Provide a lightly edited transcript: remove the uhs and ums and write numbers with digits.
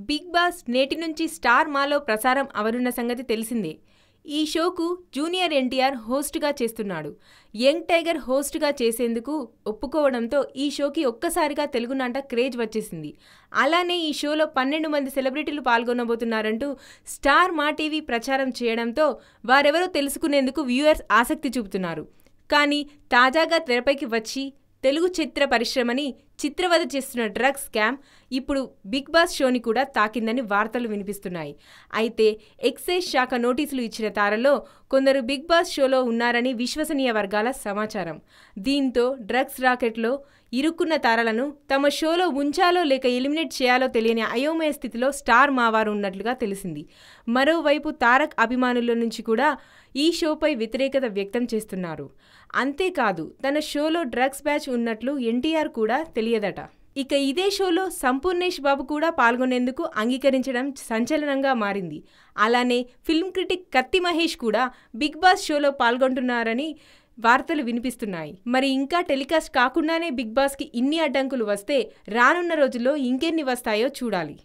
Big boss నేటి నుంచి star మాలో ప్రసారం అవనున్న సంగతి తెలిసిందే. ఈ షోకు జూనియర్ ఎన్టీఆర్ హోస్ట్గా చేస్తున్నాడు. యంగ్ టైగర్ హోస్ట్గా చేసేందుకు ఒప్పుకోవడంతో ఈ షోకి ఒక్కసారిగా తెలుగునాట క్రేజ్ వచ్చేసింది. అలానే ఈ షోలో 12 మంది సెలబ్రిటీలు పాల్గొనబోతున్నారంటూ స్టార్ మా టీవీ ప్రచారం చేయడంతో వారెవరో తెలుసుకునేందుకు వ్యూయర్స్ ఆసక్తి చూపుతున్నారు. కానీ తాజాగా తెరపైకి వచ్చి తెలుగు చిత్ర పరిశ్రమని చిత్రవద చేస్తున్న డ్రగ్స్ స్కామ్ ఇప్పుడు బిగ్ బాస్ షోని కూడా తాకిందని వార్తలు వినిపిస్తున్నాయి. అయితే ఎక్సైజ్ శాఖ నోటీసులు ఇచ్చిన తారలో కొందరు బిగ్ బాస్ షోలో ఉన్నారని విశ్వసనీయ వర్గాల సమాచారం. దీంతో డ్రగ్స్ రాకెట్లో ఇరుక్కున్న తారలను తమ షోలో ఉంచాలో లేక ఎలిమినేట్ చేయాలో తెలియని అయోమయ స్థితిలో స్టార్ మావారు ఉన్నట్లుగా తెలిసింది. మరోవైపు తారక్ అభిమానుల నుంచి కూడా ఈ షోపై వ్యతిరేకత వ్యక్తం చేస్తున్నారు. అంతేకాదు తన షోలో డ్రగ్స్ బ్యాచ్ ఉన్నట్లు ఎన్టీఆర్ కూడా తెలియదట. ఇక ఇదే షోలో సంపూర్ణేష్ బాబు కూడా పాల్గొనేందుకు అంగీకరించడం సంచలనంగా మారింది. అలానే ఫిల్మ్ క్రిటిక్ కత్తి మహేష్ కూడా బిగ్ బాస్ షోలో పాల్గొంటున్నారని వార్తలు వినిపిస్తున్నాయి. మరి ఇంకా టెలికాస్ట్ కాకుండానే బిగ్ బాస్కి ఇన్ని అడ్డంకులు వస్తే రానున్న రోజుల్లో ఇంకెన్ని వస్తాయో చూడాలి.